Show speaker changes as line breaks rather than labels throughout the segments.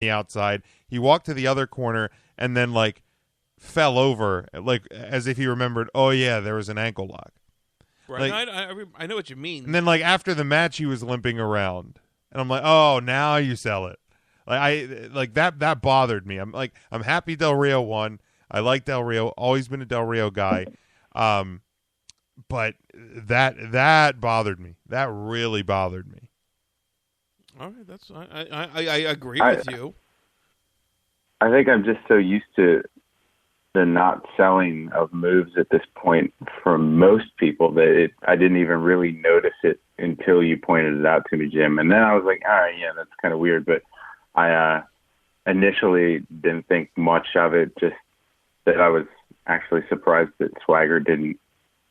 the outside. He walked to the other corner and then like fell over, like as if he remembered. Oh yeah, there was an ankle lock.
Right.
Like,
I know what you mean.
and then like after the match, he was limping around, and I'm like, oh, now you sell it. Like that bothered me. I'm happy Del Rio won. I like Del Rio. Always been a Del Rio guy. But that bothered me. That really bothered me.
All right, I agree with you.
I think I'm just so used to the not selling of moves at this point from most people that I didn't even really notice it until you pointed it out to me, Jim. And then I was like, all right, yeah, that's kind of weird. But I initially didn't think much of it, just that I was actually surprised that Swagger didn't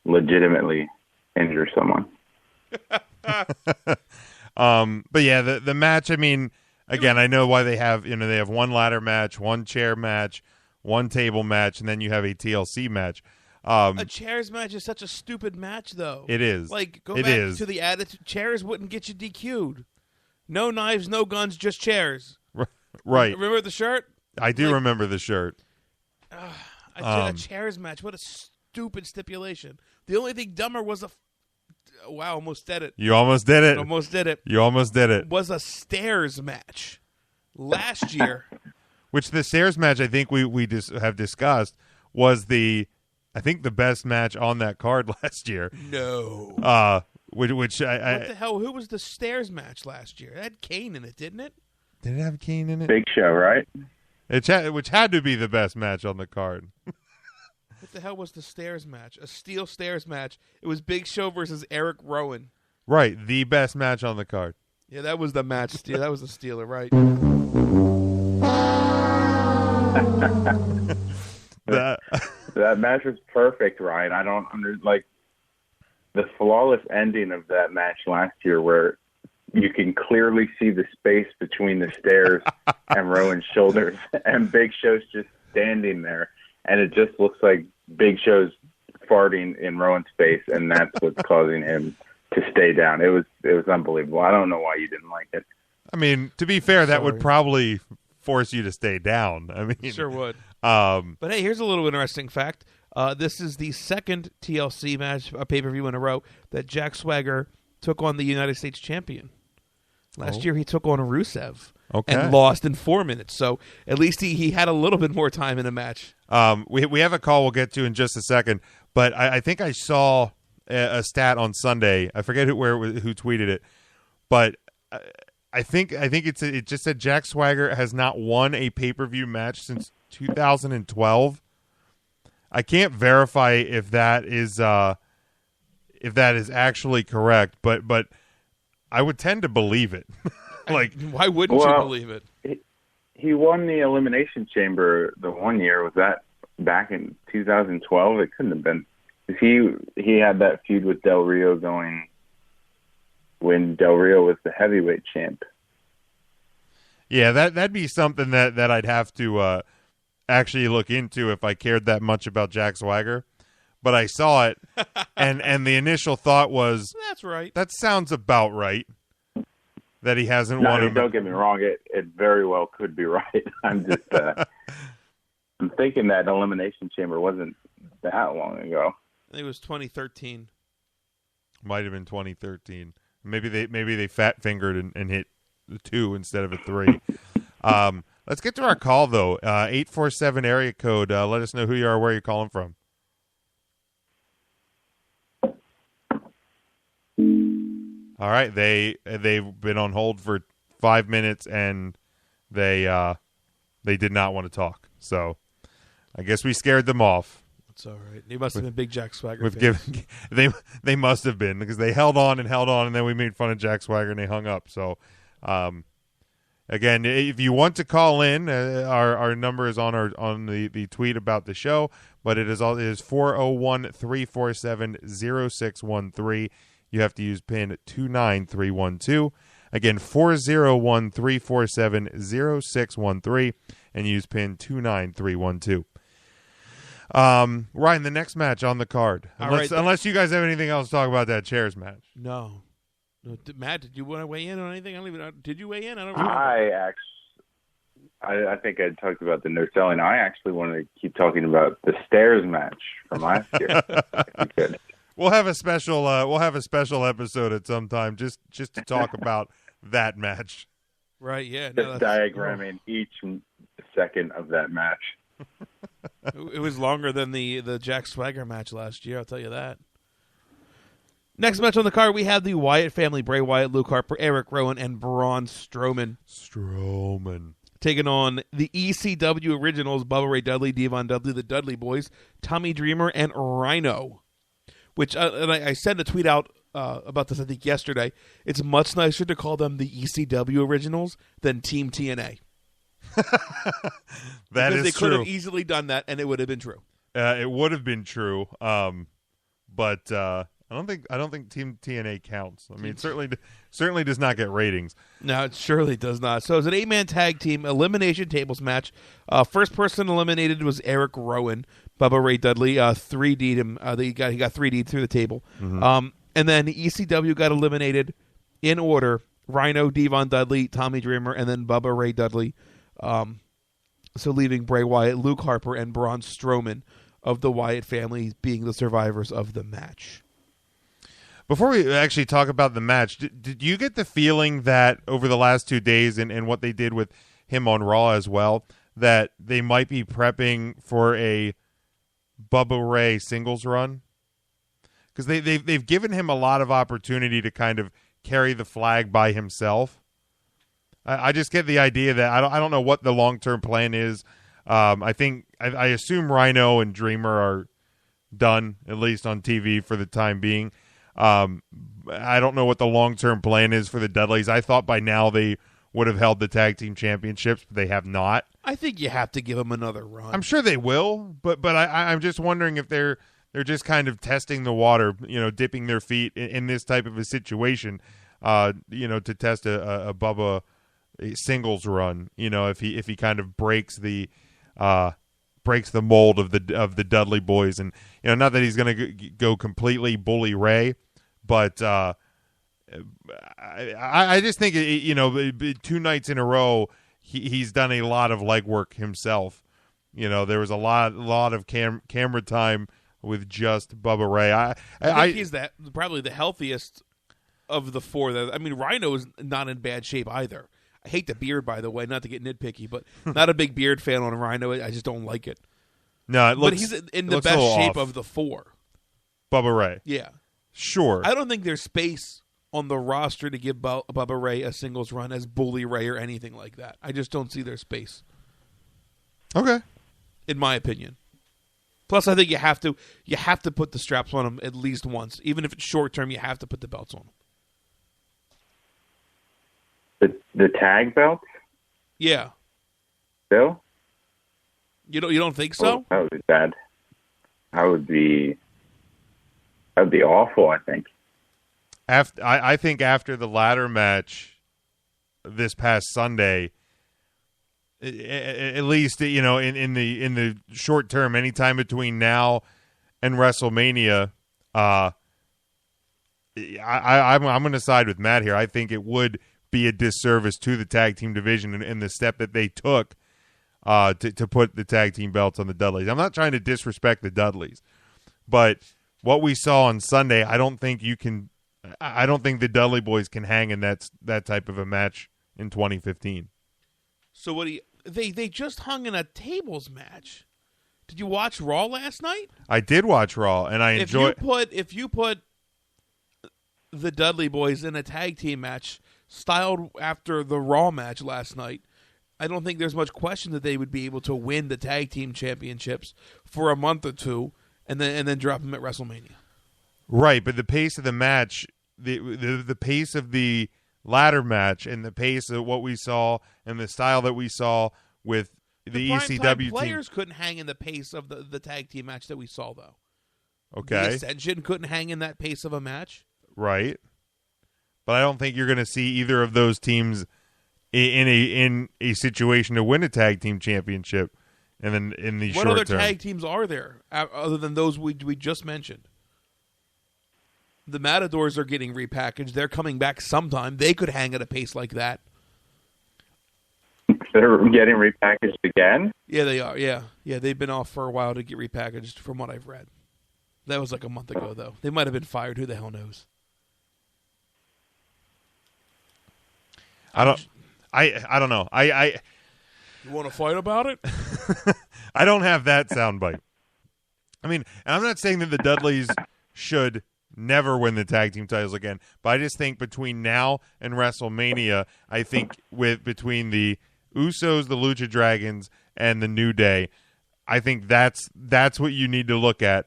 legitimately injure someone.
But yeah, the match, I mean, again, I know why they have one ladder match, one chair match, one table match, and then you have a TLC match.
A chairs match is such a stupid match, though.
It is.
Like, go back to the attitude. Chairs wouldn't get you DQ'd. No knives, no guns, just chairs.
Right.
Remember the shirt?
I do remember the shirt.
A chairs match. What a stupid stipulation. The only thing dumber was wow, almost did it.
You almost did it.
Almost did it.
You almost did it.
Was a stairs match last year.
Which the stairs match, I think we just have discussed, was the best match on that card last year.
No.
Which I
what the hell? Who was the stairs match last year? It had Kane in it, didn't it?
Did it have Kane in it?
Big Show, right?
Which had to be the best match on the card.
What the hell was the stairs match? A steel stairs match. It was Big Show versus Eric Rowan.
Right, the best match on the card.
Yeah, that was the match. That was the stealer, right?
That match was perfect, Ryan. I don't the flawless ending of that match last year, where you can clearly see the space between the stairs and Rowan's shoulders, and Big Show's just standing there, and it just looks like Big Show's farting in Rowan's face, and that's what's causing him to stay down. It was unbelievable. I don't know why you didn't like it.
I mean, to be fair, that would probably force you to stay down. I mean,
sure would. But hey, here's a little interesting fact. This is the second TLC match, a pay-per-view in a row, that Jack Swagger took on the United States champion. Last year he took on Rusev and lost in 4 minutes. So at least he had a little bit more time in the match.
We have a call we'll get to in just a second, but I think I saw a stat on Sunday. I forget who tweeted it, but I think it just said Jack Swagger has not won a pay-per-view match since 2012. I can't verify if that is actually correct, but I would tend to believe it. Like,
why wouldn't you believe it?
He won the Elimination Chamber the one year. Was that back in 2012? It couldn't have been. He had that feud with Del Rio going when Del Rio was the heavyweight champ.
Yeah, that'd be something that I'd have to actually look into if I cared that much about Jack Swagger. But I saw it, and the initial thought was,
that's right.
That sounds about right. That he hasn't won.
Don't get me wrong; it very well could be right. I'm just I'm thinking that Elimination Chamber wasn't that long ago.
I think it was 2013.
Might have been 2013. Maybe they fat fingered and hit the 2 instead of a 3. Let's get to our call though. 847 area code. Let us know who you are, where you're calling from. All right, they've been on hold for 5 minutes and they did not want to talk. So I guess we scared them off.
It's all right. They must have been big Jack Swagger.
They must have been, because they held on, and then we made fun of Jack Swagger and they hung up. So again, if you want to call in, our number is on the tweet about the show, but it is 401-347-0613. You have to use PIN 29312. Again, 401-347-0613, and use PIN 29312. Ryan, the next match on the card. Unless you guys have anything else to talk about that chairs match.
No. Matt, did you want to weigh in on anything? Did you weigh in? I don't remember.
I think I talked about the no selling. I actually want to keep talking about the stairs match from last year. If we could.
We'll have a special episode at some time just to talk about that match.
Right? Yeah.
Just diagramming each second of that match.
It was longer than the Jack Swagger match last year. I'll tell you that. Next match on the card, we have the Wyatt family: Bray Wyatt, Luke Harper, Eric Rowan, and Braun Strowman. Taking on the ECW originals: Bubba Ray Dudley, Devon Dudley, the Dudley Boys, Tommy Dreamer, and Rhino. Which and I sent a tweet out about this, I think, yesterday. It's much nicer to call them the ECW originals than Team TNA.
Because
they could have easily done that, and it would have been true.
It would have been true, but I don't think Team TNA counts. I mean, it certainly does not get ratings.
No, it surely does not. So it's an 8-man tag team elimination tables match. First person eliminated was Eric Rowan. Bubba Ray Dudley 3D'd him. He got 3D'd through the table. Mm-hmm. And then ECW got eliminated in order: Rhino, Devon Dudley, Tommy Dreamer, and then Bubba Ray Dudley. So leaving Bray Wyatt, Luke Harper, and Braun Strowman of the Wyatt family being the survivors of the match.
Before we actually talk about the match, did you get the feeling that over the last 2 days and what they did with him on Raw as well, that they might be prepping for a Bubba Ray singles run? Because they've given him a lot of opportunity to kind of carry the flag by himself. I just get the idea that I don't know what the long-term plan is. I assume Rhino and Dreamer are done, at least on TV for the time being. I don't know what the long-term plan is for the Dudleys. I thought by now they would have held the tag team championships, but they have not.
I think you have to give them another run.
I'm sure they will, but I'm just wondering if they're just kind of testing the water, dipping their feet in this type of a situation, to test a Bubba singles run. If he kind of breaks the mold of the Dudley Boys, and not that he's going to go completely bully Ray. But I just think 2 nights in a row he's done a lot of legwork himself. There was a lot of camera time with just Bubba Ray. I think
he's probably the healthiest of the four. Rhino is not in bad shape either. I hate the beard, by the way, not to get nitpicky, but not a big beard fan on Rhino. I just don't like it.
No,
but he's in the best shape of the four.
Bubba Ray.
Yeah.
Sure.
I don't think there's space on the roster to give Bubba Ray a singles run as Bully Ray or anything like that. I just don't see their space.
Okay.
In my opinion. Plus, I think you have to put the straps on him at least once. Even if it's short term, you have to put the belts on
him. The tag belts?
Yeah.
Bill?
You don't think so?
Oh, that would be bad. That would be awful, I think.
I think after the ladder match this past Sunday, at least in the short term, anytime between now and WrestleMania, I'm going to side with Matt here. I think it would be a disservice to the tag team division in the step that they took to put the tag team belts on the Dudleys. I'm not trying to disrespect the Dudleys, but what we saw on Sunday, I don't think the Dudley Boys can hang in that type of a match in 2015.
So they just hung in a tables match. Did you watch Raw last night?
I did watch Raw, and I enjoyed.
If you put the Dudley Boys in a tag team match styled after the Raw match last night, I don't think there's much question that they would be able to win the tag team championships for a month or two. And then drop him at WrestleMania.
Right, but the pace of the match, the pace of the ladder match, and the pace of what we saw, and the style that we saw with the ECW team.
Players couldn't hang in the pace of the tag team match that we saw, though.
Okay.
The Ascension couldn't hang in that pace of a match.
Right. But I don't think you're going to see either of those teams in a situation to win a tag team championship. And then in the short term,
what other tag teams are there other than those we just mentioned? The Matadors are getting repackaged. They're coming back sometime. They could hang at a pace like that.
They're getting repackaged again?
Yeah, they are. Yeah, they've been off for a while to get repackaged, from what I've read. That was like a month ago, though. They might have been fired. Who the hell knows?
I don't know.
You want to fight about it?
I don't have that soundbite. I mean, and I'm not saying that the Dudleys should never win the tag team titles again, but I just think between now and WrestleMania, I think between the Usos, the Lucha Dragons, and the New Day, I think that's what you need to look at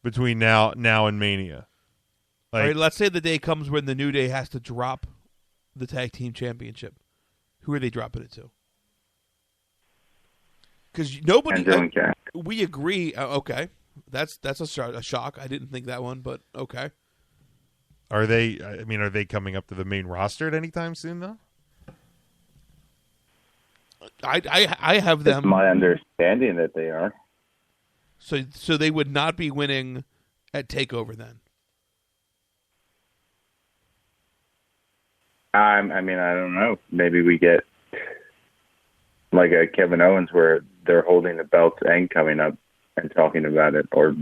between now and Mania.
All right, let's say the day comes when the New Day has to drop the tag team championship. Who are they dropping it to? Because nobody. We agree. Okay, that's a shock. I didn't think that one, but okay.
Are they? I mean, are they coming up to the main roster at any time soon, though?
I have them.
It's my understanding that they are.
So they would not be winning at TakeOver then.
I mean, I don't know. Maybe we get like a Kevin Owens where they're holding the belts and coming up and talking about it, or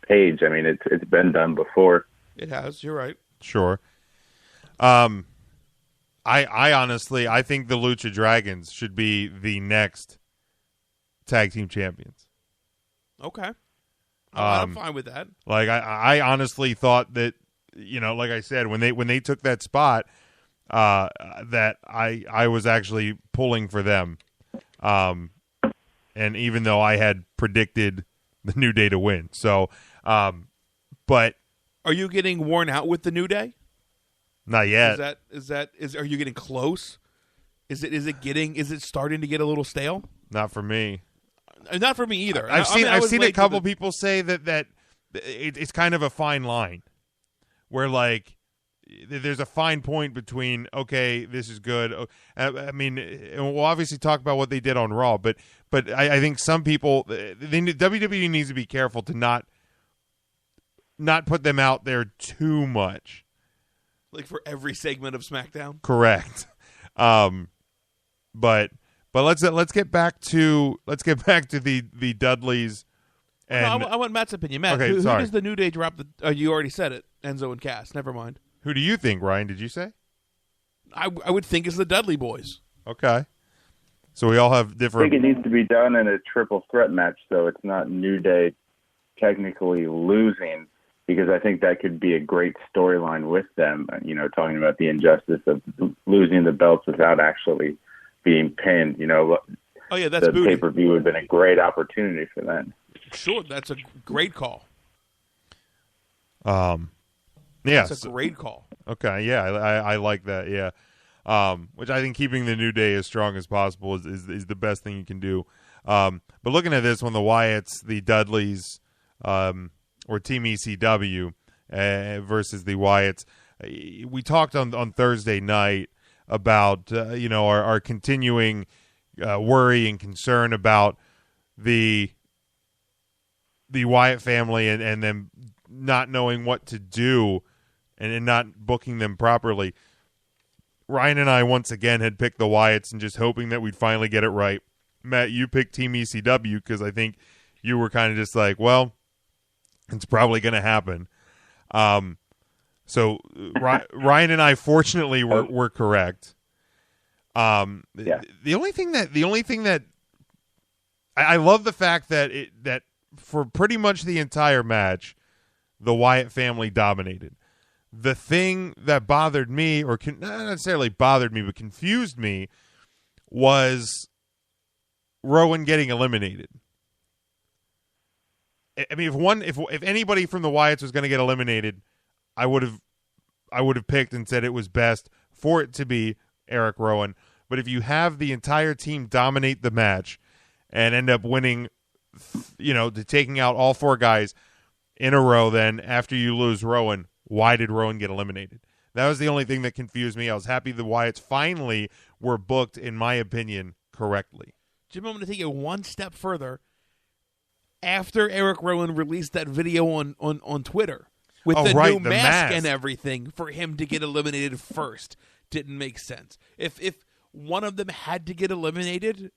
Paige. I mean, it's been done before.
It has. You're right.
Sure. I honestly, I think the Lucha Dragons should be the next tag team champions.
Okay. I'm fine with that.
Like I honestly thought that, like I said, when they took that spot, that I was actually pulling for them. And even though I had predicted the New Day to win. So, but
are you getting worn out with the New Day?
Not yet.
Are you getting close? Is it starting to get a little stale?
Not for me.
Not for me either.
I've seen a couple people say that it's kind of a fine line, where like there's a fine point between, okay, this is good. I mean, we'll obviously talk about what they did on Raw, but I think some people, WWE needs to be careful to not put them out there too much.
Like for every segment of SmackDown.
Correct. But let's get back to the Dudleys. And
I want Matt's opinion. Matt,
okay,
who does the New Day drop? You already said it. Enzo and Cass. Never mind.
Who do you think, Ryan? Did you say?
I would think it's the Dudley Boys.
Okay. So we all have different.
I think it needs to be done in a triple threat match, so it's not New Day technically losing, because I think that could be a great storyline with them. Talking about the injustice of losing the belts without actually being pinned.
Oh yeah, that's
the
booty.
pay-per-view would have been a great opportunity for them.
Sure, that's a great call.
Yeah,
that's a great call.
Okay, yeah, I like that. Yeah, which I think keeping the New Day as strong as possible is the best thing you can do. But looking at this one, the Wyatts, the Dudleys, or Team ECW versus the Wyatts, we talked on Thursday night about our continuing worry and concern about the Wyatt family and them not knowing what to do and not booking them properly. Ryan and I once again had picked the Wyatts and just hoping that we'd finally get it right. Matt, you picked Team ECW because I think you were kind of just like, well, it's probably going to happen. So Ryan and I fortunately were correct.
Yeah.
The only thing that I love the fact that for pretty much the entire match, the Wyatt family dominated. The thing that bothered me, or not necessarily bothered me, but confused me, was Rowan getting eliminated. I mean, if anybody from the Wyatts was going to get eliminated, I would have picked and said it was best for it to be Eric Rowan. But if you have the entire team dominate the match and end up winning, taking out all four guys in a row, then after you lose Rowan, why did Rowan get eliminated? That was the only thing that confused me. I was happy the Wyatts finally were booked, in my opinion, correctly.
Jim, I'm going to take it one step further. After Eric Rowan released that video on Twitter with the new mask and everything, for him to get eliminated first didn't make sense. If one of them had to get eliminated